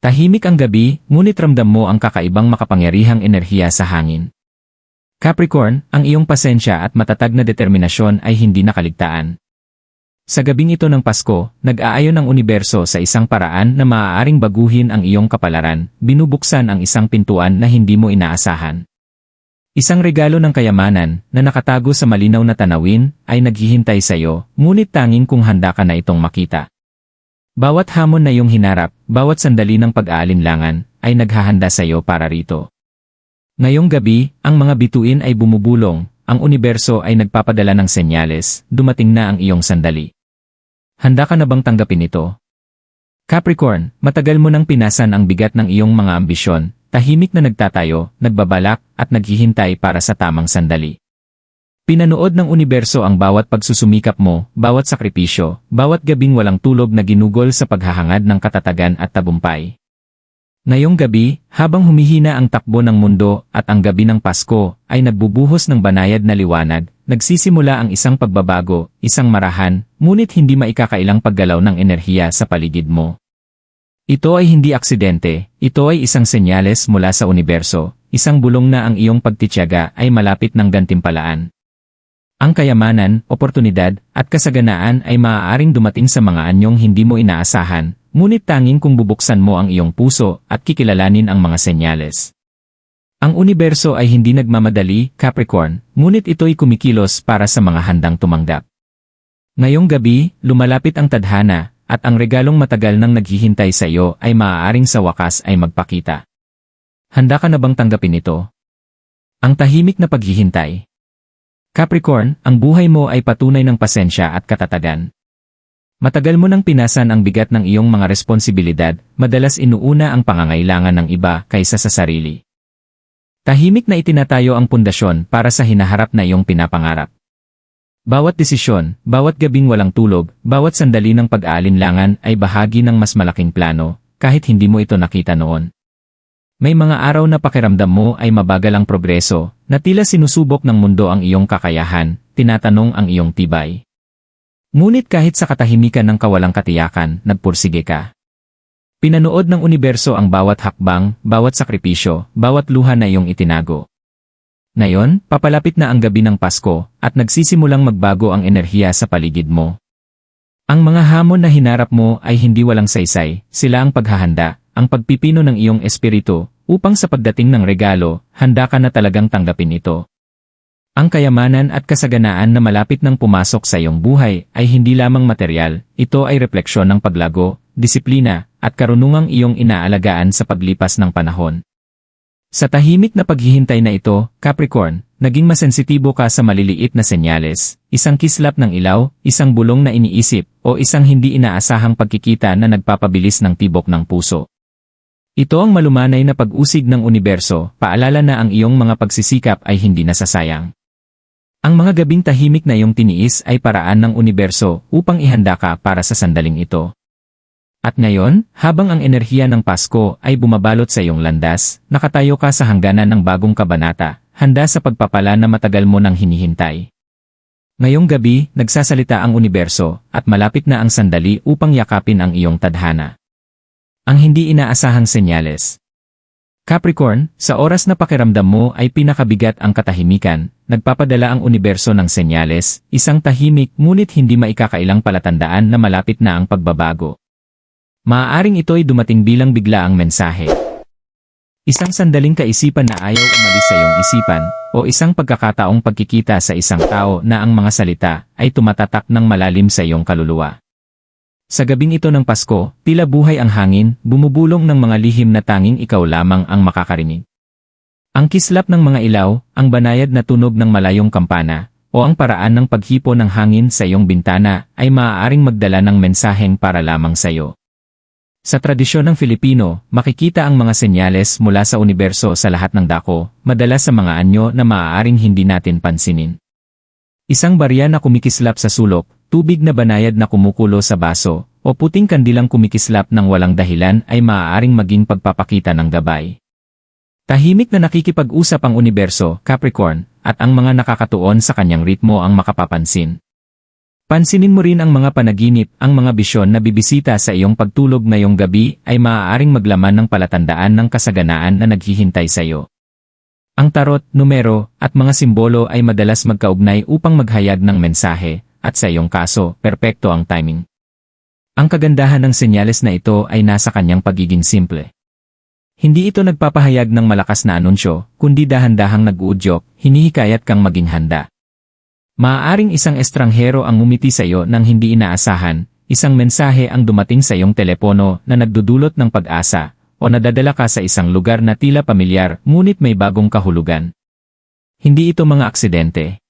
Tahimik ang gabi, ngunit ramdam mo ang kakaibang makapangyarihang enerhiya sa hangin. Capricorn, ang iyong pasensya at matatag na determinasyon ay hindi nakaligtaan. Sa gabing ito ng Pasko, nag-aayon ang universo sa isang paraan na maaaring baguhin ang iyong kapalaran, binubuksan ang isang pintuan na hindi mo inaasahan. Isang regalo ng kayamanan na nakatago sa malinaw na tanawin ay naghihintay sa iyo, ngunit tanging kung handa ka na itong makita. Bawat hamon na iyong hinarap, bawat sandali ng pag-aalinlangan, ay naghahanda sa iyo para rito. Ngayong gabi, ang mga bituin ay bumubulong, ang universo ay nagpapadala ng senyales, dumating na ang iyong sandali. Handa ka na bang tanggapin ito? Capricorn, matagal mo nang pinasan ang bigat ng iyong mga ambisyon, tahimik na nagtatayo, nagbabalak, at naghihintay para sa tamang sandali. Pinanood ng universo ang bawat pagsusumikap mo, bawat sakripisyo, bawat gabing walang tulog na ginugol sa paghahangad ng katatagan at tagumpay. Ngayong gabi, habang humihina ang takbo ng mundo at ang gabi ng Pasko, ay nagbubuhos ng banayad na liwanag, nagsisimula ang isang pagbabago, isang marahan, ngunit hindi maikakailang paggalaw ng enerhiya sa paligid mo. Ito ay hindi aksidente, ito ay isang senyales mula sa universo, isang bulong na ang iyong pagtitiyaga ay malapit ng gantimpalaan. Ang kayamanan, oportunidad, at kasaganaan ay maaaring dumating sa mga anyong hindi mo inaasahan, ngunit tanging kung bubuksan mo ang iyong puso at kikilalanin ang mga senyales. Ang universo ay hindi nagmamadali, Capricorn, ngunit ito'y kumikilos para sa mga handang tumanggap. Ngayong gabi, lumalapit ang tadhana, at ang regalong matagal nang naghihintay sa iyo ay maaaring sa wakas ay magpakita. Handa ka na bang tanggapin ito? Ang tahimik na paghihintay. Capricorn, ang buhay mo ay patunay ng pasensya at katatagan. Matagal mo nang pinasan ang bigat ng iyong mga responsibilidad, madalas inuuna ang pangangailangan ng iba kaysa sa sarili. Tahimik na itinatayo ang pundasyon para sa hinaharap na iyong pinapangarap. Bawat desisyon, bawat gabing walang tulog, bawat sandali ng pag-aalinlangan ay bahagi ng mas malaking plano, kahit hindi mo ito nakita noon. May mga araw na pakiramdam mo ay mabagal ang progreso, na tila sinusubok ng mundo ang iyong kakayahan, tinatanong ang iyong tibay. Ngunit kahit sa katahimikan ng kawalang katiyakan, nagpursige ka. Pinanood ng universo ang bawat hakbang, bawat sakripisyo, bawat luha na iyong itinago. Ngayon, papalapit na ang gabi ng Pasko, at nagsisimulang magbago ang enerhiya sa paligid mo. Ang mga hamon na hinarap mo ay hindi walang saysay, sila ang paghahanda, ang pagpipino ng iyong espiritu, upang sa pagdating ng regalo, handa ka na talagang tanggapin ito. Ang kayamanan at kasaganaan na malapit nang pumasok sa iyong buhay ay hindi lamang materyal, ito ay refleksyon ng paglago, disiplina, at karunungang iyong inaalagaan sa paglipas ng panahon. Sa tahimik na paghihintay na ito, Capricorn, naging masensitibo ka sa maliliit na senyales, isang kislap ng ilaw, isang bulong na iniisip, o isang hindi inaasahang pagkikita na nagpapabilis ng tibok ng puso. Ito ang malumanay na pag-usig ng universo, paalala na ang iyong mga pagsisikap ay hindi nasasayang. Ang mga gabing tahimik na iyong tiniis ay paraan ng universo upang ihanda ka para sa sandaling ito. At ngayon, habang ang enerhiya ng Pasko ay bumabalot sa iyong landas, nakatayo ka sa hangganan ng bagong kabanata, handa sa pagpapala na matagal mo nang hinihintay. Ngayong gabi, nagsasalita ang universo, at malapit na ang sandali upang yakapin ang iyong tadhana. Ang hindi inaasahang senyales. Capricorn, sa oras na pakiramdam mo ay pinakabigat ang katahimikan, nagpapadala ang universo ng senyales, isang tahimik ngunit hindi maikakailang palatandaan na malapit na ang pagbabago. Maaaring ito'y dumating bilang biglaang mensahe. Isang sandaling kaisipan na ayaw umalis sa iyong isipan, o isang pagkakataong pagkikita sa isang tao na ang mga salita ay tumatatak ng malalim sa iyong kaluluwa. Sa gabing ito ng Pasko, tila buhay ang hangin, bumubulong ng mga lihim na tanging ikaw lamang ang makakarinig. Ang kislap ng mga ilaw, ang banayad na tunog ng malayong kampana, o ang paraan ng paghipo ng hangin sa iyong bintana ay maaaring magdala ng mensaheng para lamang sa iyo. Sa tradisyon ng Filipino, makikita ang mga senyales mula sa universo sa lahat ng dako, madalas sa mga anyo na maaaring hindi natin pansinin. Isang barya na kumikislap sa sulok, tubig na banayad na kumukulo sa baso, o puting kandilang kumikislap ng walang dahilan ay maaaring maging pagpapakita ng gabay. Tahimik na nakikipag-usap ang universo, Capricorn, at ang mga nakakatuon sa kanyang ritmo ang makapapansin. Pansinin mo rin ang mga panaginip, ang mga bisyon na bibisita sa iyong pagtulog ngayong gabi ay maaaring maglaman ng palatandaan ng kasaganaan na naghihintay sa iyo. Ang tarot, numero, at mga simbolo ay madalas magkaugnay upang maghayag ng mensahe, at sa iyong kaso, perpekto ang timing. Ang kagandahan ng senyales na ito ay nasa kanyang pagiging simple. Hindi ito nagpapahayag ng malakas na anunsyo, kundi dahan-dahang nag-uudyok, hinihikayat kang maging handa. Maaaring isang estranghero ang ngumiti sa iyo nang hindi inaasahan, isang mensahe ang dumating sa iyong telepono na nagdudulot ng pag-asa, o nadadala ka sa isang lugar na tila pamilyar ngunit may bagong kahulugan. Hindi ito mga aksidente.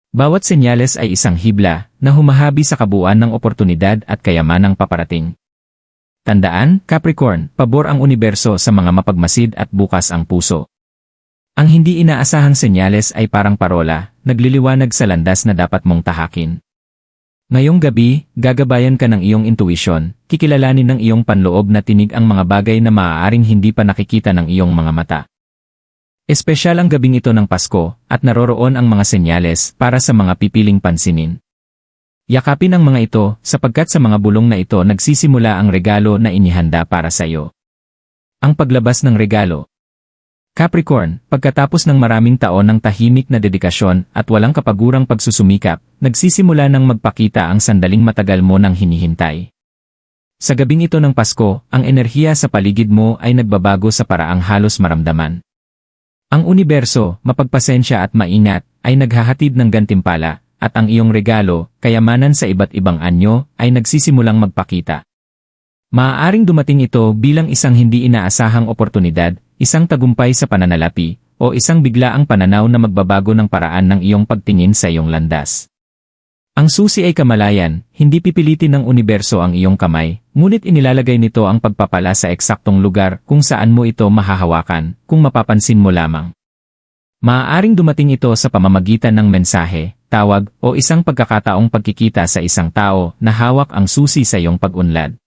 Bawat senyales ay isang hibla na humahabi sa kabuuan ng oportunidad at kayamanang paparating. Tandaan, Capricorn, pabor ang universo sa mga mapagmasid at bukas ang puso. Ang hindi inaasahang senyales ay parang parola, nagliliwanag sa landas na dapat mong tahakin. Ngayong gabi, gagabayan ka ng iyong intuisyon, kikilalanin ng iyong panloob na tinig ang mga bagay na maaaring hindi pa nakikita ng iyong mga mata. Espesyal ang gabing ito ng Pasko, at naroroon ang mga senyales para sa mga pipiling pansinin. Yakapin ang mga ito, sapagkat sa mga bulong na ito nagsisimula ang regalo na inihanda para sa iyo. Ang paglabas ng regalo. Capricorn, pagkatapos ng maraming taon ng tahimik na dedikasyon at walang kapagurang pagsusumikap, nagsisimula ng magpakita ang sandaling matagal mo nang hinihintay. Sa gabing ito ng Pasko, ang enerhiya sa paligid mo ay nagbabago sa paraang halos maramdaman. Ang universo, mapagpasensya at maingat, ay naghahatid ng gantimpala, at ang iyong regalo, kayamanan sa iba't ibang anyo, ay nagsisimulang magpakita. Maaaring dumating ito bilang isang hindi inaasahang oportunidad, isang tagumpay sa pananalapi, o isang biglaang pananaw na magbabago ng paraan ng iyong pagtingin sa iyong landas. Ang susi ay kamalayan, hindi pipilitin ng universo ang iyong kamay, ngunit inilalagay nito ang pagpapala sa eksaktong lugar kung saan mo ito mahahawakan, kung mapapansin mo lamang. Maaaring dumating ito sa pamamagitan ng mensahe, tawag, o isang pagkakataong pagkikita sa isang tao na hawak ang susi sa iyong pag-unlad.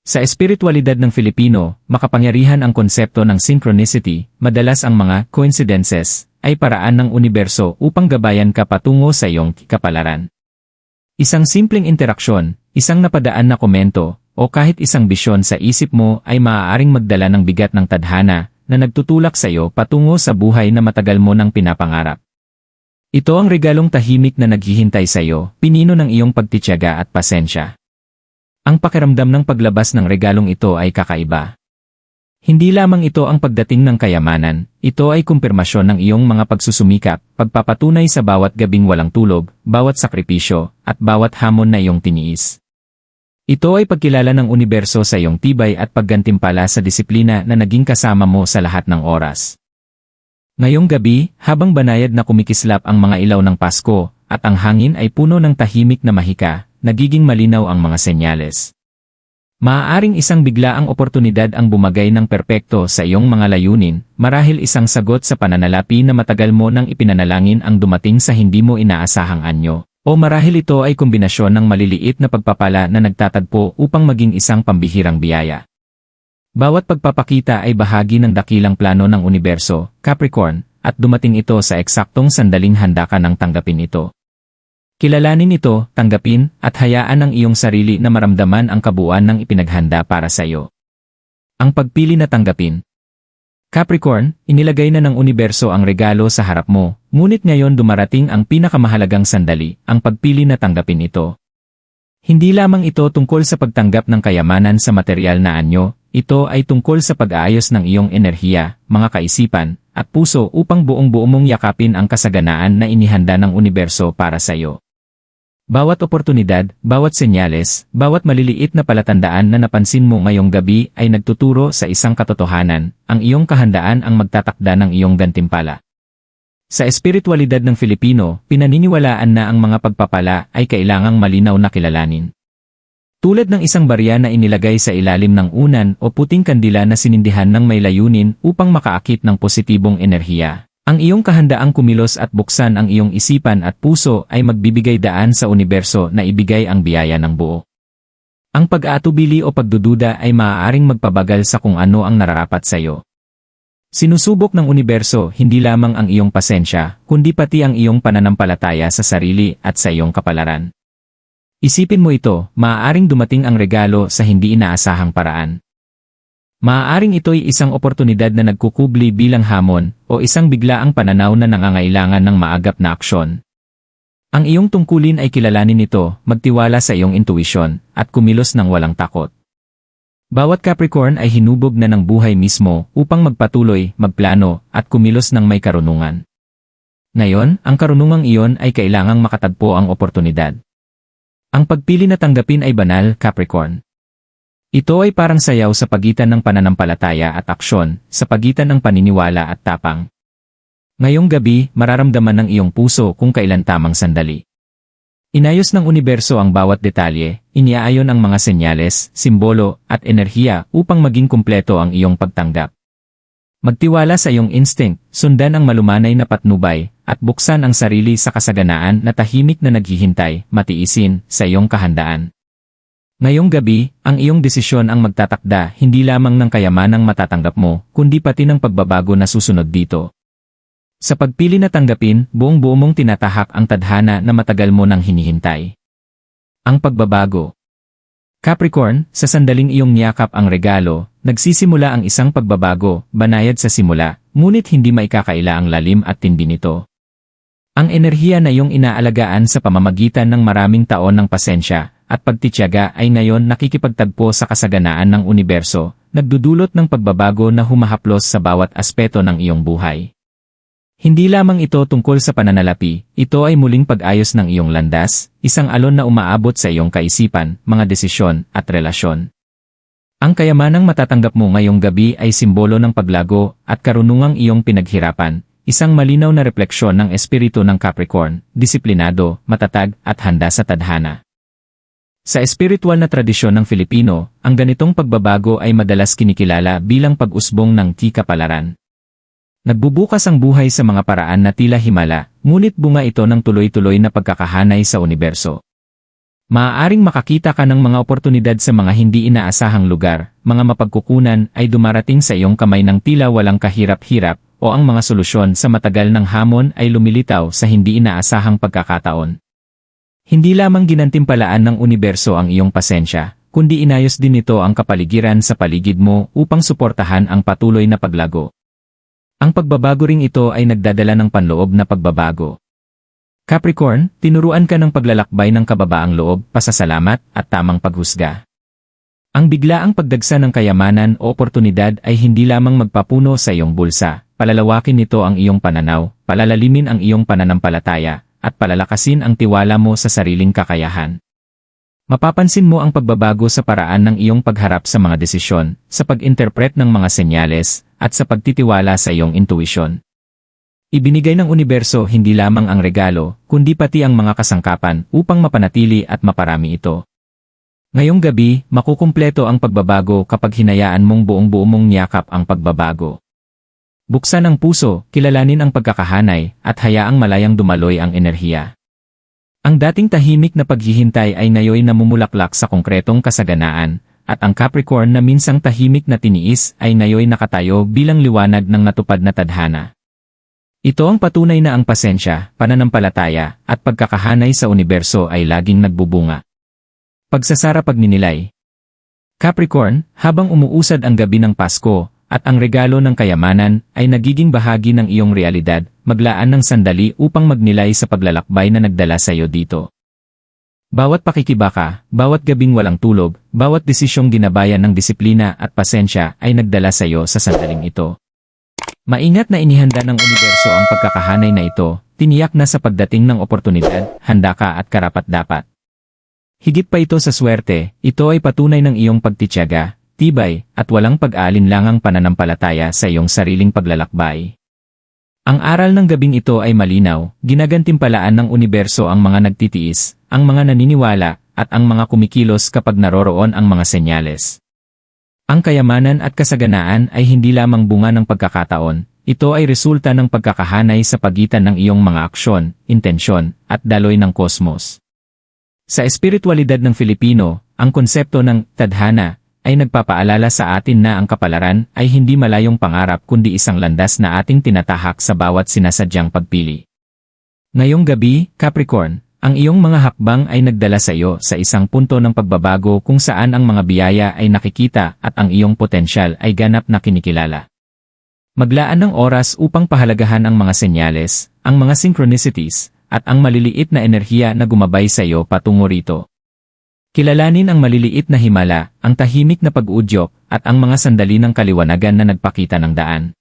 Sa espiritualidad ng Filipino, makapangyarihan ang konsepto ng synchronicity, madalas ang mga coincidences ay paraan ng universo upang gabayan ka patungo sa iyong kapalaran. Isang simpleng interaksyon, isang napadaan na komento, o kahit isang bisyon sa isip mo ay maaaring magdala ng bigat ng tadhana na nagtutulak sa iyo patungo sa buhay na matagal mo nang pinapangarap. Ito ang regalong tahimik na naghihintay sa iyo, pinino ng iyong pagtitiyaga at pasensya. Ang pakiramdam ng paglabas ng regalong ito ay kakaiba. Hindi lamang ito ang pagdating ng kayamanan, ito ay kumpirmasyon ng iyong mga pagsusumikap, pagpapatunay sa bawat gabing walang tulog, bawat sakripisyo, at bawat hamon na iyong tiniis. Ito ay pagkilala ng universo sa iyong tibay at paggantimpala sa disiplina na naging kasama mo sa lahat ng oras. Ngayong gabi, habang banayad na kumikislap ang mga ilaw ng Pasko, at ang hangin ay puno ng tahimik na mahika, nagiging malinaw ang mga senyales. Maaaring isang biglaang oportunidad ang bumagay ng perpekto sa iyong mga layunin, marahil isang sagot sa pananalapi na matagal mo nang ipinanalangin ang dumating sa hindi mo inaasahang anyo, o marahil ito ay kombinasyon ng maliliit na pagpapala na nagtatagpo upang maging isang pambihirang biyaya. Bawat pagpapakita ay bahagi ng dakilang plano ng universo, Capricorn, at dumating ito sa eksaktong sandaling handa ka nang tanggapin ito. Kilalanin ito, tanggapin, at hayaan ang iyong sarili na maramdaman ang kabuuan ng ipinaghanda para sa iyo. Ang pagpili na tanggapin. Capricorn, inilagay na ng universo ang regalo sa harap mo, ngunit ngayon dumarating ang pinakamahalagang sandali, ang pagpili na tanggapin ito. Hindi lamang ito tungkol sa pagtanggap ng kayamanan sa material na anyo, ito ay tungkol sa pag-aayos ng iyong enerhiya, mga kaisipan, at puso upang buong-buo mong yakapin ang kasaganaan na inihanda ng universo para sa iyo. Bawat oportunidad, bawat senyales, bawat maliliit na palatandaan na napansin mo ngayong gabi ay nagtuturo sa isang katotohanan, ang iyong kahandaan ang magtatakda ng iyong gantimpala. Sa espiritualidad ng Filipino, pinaniniwalaan na ang mga pagpapala ay kailangang malinaw na kilalanin. Tulad ng isang barya na inilagay sa ilalim ng unan o puting kandila na sinindihan ng may layunin upang makaakit ng positibong enerhiya. Ang iyong kahandaang kumilos at buksan ang iyong isipan at puso ay magbibigay daan sa universo na ibigay ang biyaya ng buo. Ang pag-aatubili o pagdududa ay maaaring magpabagal sa kung ano ang nararapat sa iyo. Sinusubok ng universo hindi lamang ang iyong pasensya, kundi pati ang iyong pananampalataya sa sarili at sa iyong kapalaran. Isipin mo ito, maaaring dumating ang regalo sa hindi inaasahang paraan. Maaaring ito'y isang oportunidad na nagkukubli bilang hamon o isang biglaang pananaw na nangangailangan ng maagap na aksyon. Ang iyong tungkulin ay kilalanin ito, magtiwala sa iyong intuisyon, at kumilos ng walang takot. Bawat Capricorn ay hinubog na ng buhay mismo upang magpatuloy, magplano, at kumilos ng may karunungan. Ngayon, ang karunungang iyon ay kailangang makatagpo ang oportunidad. Ang pagpili na tanggapin ay banal, Capricorn. Ito ay parang sayaw sa pagitan ng pananampalataya at aksyon, sa pagitan ng paniniwala at tapang. Ngayong gabi, mararamdaman ng iyong puso kung kailan tamang sandali. Inayos ng universo ang bawat detalye, iniaayon ang mga senyales, simbolo, at enerhiya upang maging kumpleto ang iyong pagtanggap. Magtiwala sa iyong instinct, sundan ang malumanay na patnubay, at buksan ang sarili sa kasaganaan na tahimik na naghihintay, matiisin, sa iyong kahandaan. Ngayong gabi, ang iyong desisyon ang magtatakda hindi lamang ng kayamanang matatanggap mo, kundi pati ng pagbabago na susunod dito. Sa pagpili na tanggapin, buong-buo mong tinatahak ang tadhana na matagal mo nang hinihintay. Ang pagbabago. Capricorn, sa sandaling iyong niyakap ang regalo, nagsisimula ang isang pagbabago, banayad sa simula, ngunit hindi maikakaila ang lalim at tindi nito. Ang enerhiya na iyong inaalagaan sa pamamagitan ng maraming taon ng pasensya at pagtitiyaga ay ngayon nakikipagtagpo sa kasaganaan ng universo, nagdudulot ng pagbabago na humahaplos sa bawat aspeto ng iyong buhay. Hindi lamang ito tungkol sa pananalapi, ito ay muling pag-ayos ng iyong landas, isang alon na umaabot sa iyong kaisipan, mga desisyon, at relasyon. Ang kayamanang matatanggap mo ngayong gabi ay simbolo ng paglago at karunungang iyong pinaghirapan, isang malinaw na refleksyon ng espiritu ng Capricorn, disiplinado, matatag, at handa sa tadhana. Sa espiritual na tradisyon ng Filipino, ang ganitong pagbabago ay madalas kinikilala bilang pag-usbong ng kapalaran. Nagbubukas ang buhay sa mga paraan na tila himala, ngunit bunga ito ng tuloy-tuloy na pagkakahanay sa universo. Maaaring makakita ka ng mga oportunidad sa mga hindi inaasahang lugar, mga mapagkukunan ay dumarating sa iyong kamay ng tila walang kahirap-hirap, o ang mga solusyon sa matagal ng hamon ay lumilitaw sa hindi inaasahang pagkakataon. Hindi lamang ginantimpalaan ng universo ang iyong pasensya, kundi inayos din ito ang kapaligiran sa paligid mo upang suportahan ang patuloy na paglago. Ang pagbabago ring ito ay nagdadala ng panloob na pagbabago. Capricorn, tinuruan ka ng paglalakbay ng kababaang loob, pasasalamat, at tamang paghusga. Ang biglaang pagdagsa ng kayamanan o oportunidad ay hindi lamang magpapuno sa iyong bulsa, palalawakin nito ang iyong pananaw, palalalimin ang iyong pananampalataya, at palalakasin ang tiwala mo sa sariling kakayahan. Mapapansin mo ang pagbabago sa paraan ng iyong pagharap sa mga desisyon, sa pag-interpret ng mga senyales, at sa pagtitiwala sa iyong intuisyon. Ibinigay ng universo hindi lamang ang regalo, kundi pati ang mga kasangkapan upang mapanatili at maparami ito. Ngayong gabi, makukumpleto ang pagbabago kapag hinayaan mong buong-buo mong niyakap ang pagbabago. Buksan ang puso, kilalanin ang pagkakahanay, at hayaang malayang dumaloy ang enerhiya. Ang dating tahimik na paghihintay ay ngayon namumulaklak sa konkretong kasaganaan, at ang Capricorn na minsang tahimik na tiniis ay ngayon nakatayo bilang liwanag ng natupad na tadhana. Ito ang patunay na ang pasensya, pananampalataya, at pagkakahanay sa universo ay laging nagbubunga. Pagsasara pagninilay. Capricorn, habang umuusad ang gabi ng Pasko, at ang regalo ng kayamanan ay nagiging bahagi ng iyong realidad, maglaan ng sandali upang magnilay sa paglalakbay na nagdala sa iyo dito. Bawat pakikibaka, bawat gabing walang tulog, bawat desisyong ginabayan ng disiplina at pasensya ay nagdala sa iyo sa sandaling ito. Maingat na inihanda ng universo ang pagkakahanay na ito, tiniyak na sa pagdating ng oportunidad, handa ka at karapat-dapat. Higit pa ito sa swerte, ito ay patunay ng iyong pagtitiyaga, tibay, at walang pag-aalinlangang pananampalataya sa iyong sariling paglalakbay. Ang aral ng gabing ito ay malinaw, ginagantimpalaan ng universo ang mga nagtitiis, ang mga naniniwala, at ang mga kumikilos kapag naroroon ang mga senyales. Ang kayamanan at kasaganaan ay hindi lamang bunga ng pagkakataon, ito ay resulta ng pagkakahanay sa pagitan ng iyong mga aksyon, intensyon, at daloy ng kosmos. Sa espiritualidad ng Filipino, ang konsepto ng tadhana ay nagpapaalala sa atin na ang kapalaran ay hindi malayong pangarap kundi isang landas na ating tinatahak sa bawat sinasadyang pagpili. Ngayong gabi, Capricorn, ang iyong mga hakbang ay nagdala sa iyo sa isang punto ng pagbabago kung saan ang mga biyaya ay nakikita at ang iyong potensyal ay ganap na kinikilala. Maglaan ng oras upang pahalagahan ang mga senyales, ang mga synchronicities, at ang maliliit na enerhiya na gumabay sa iyo patungo rito. Kilalanin ang maliliit na himala, ang tahimik na pag-uudyok, at ang mga sandali ng kaliwanagan na nagpakita ng daan.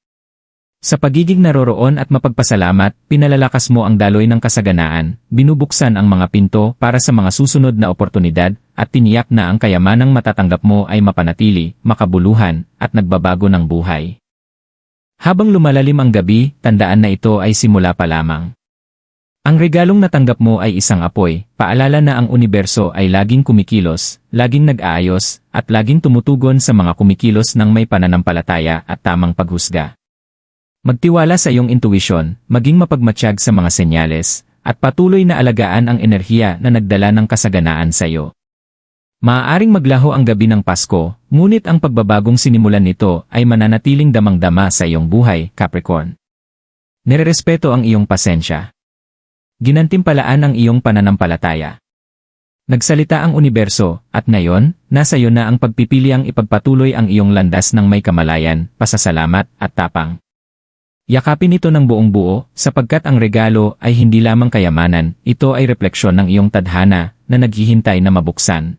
Sa pagiging naroroon at mapagpasalamat, pinalalakas mo ang daloy ng kasaganaan, binubuksan ang mga pinto para sa mga susunod na oportunidad, at tiniyak na ang kayamanang matatanggap mo ay mapanatili, makabuluhan, at nagbabago ng buhay. Habang lumalalim ang gabi, tandaan na ito ay simula pa lamang. Ang regalong natanggap mo ay isang apoy, paalala na ang universo ay laging kumikilos, laging nag-aayos, at laging tumutugon sa mga kumikilos ng may pananampalataya at tamang paghusga. Magtiwala sa iyong intuisyon, maging mapagmatsyag sa mga senyales, at patuloy na alagaan ang enerhiya na nagdala ng kasaganaan sa iyo. Maaaring maglaho ang gabi ng Pasko, ngunit ang pagbabagong sinimulan nito ay mananatiling damang-dama sa iyong buhay, Capricorn. Nirerespeto ang iyong pasensya. Ginantimpalaan ang iyong pananampalataya. Nagsalita ang universo, at ngayon, nasa iyo na ang pagpipiliang ipagpatuloy ang iyong landas ng may kamalayan, pasasalamat, at tapang. Yakapin ito ng buong buo, sapagkat ang regalo ay hindi lamang kayamanan, ito ay refleksyon ng iyong tadhana na naghihintay na mabuksan.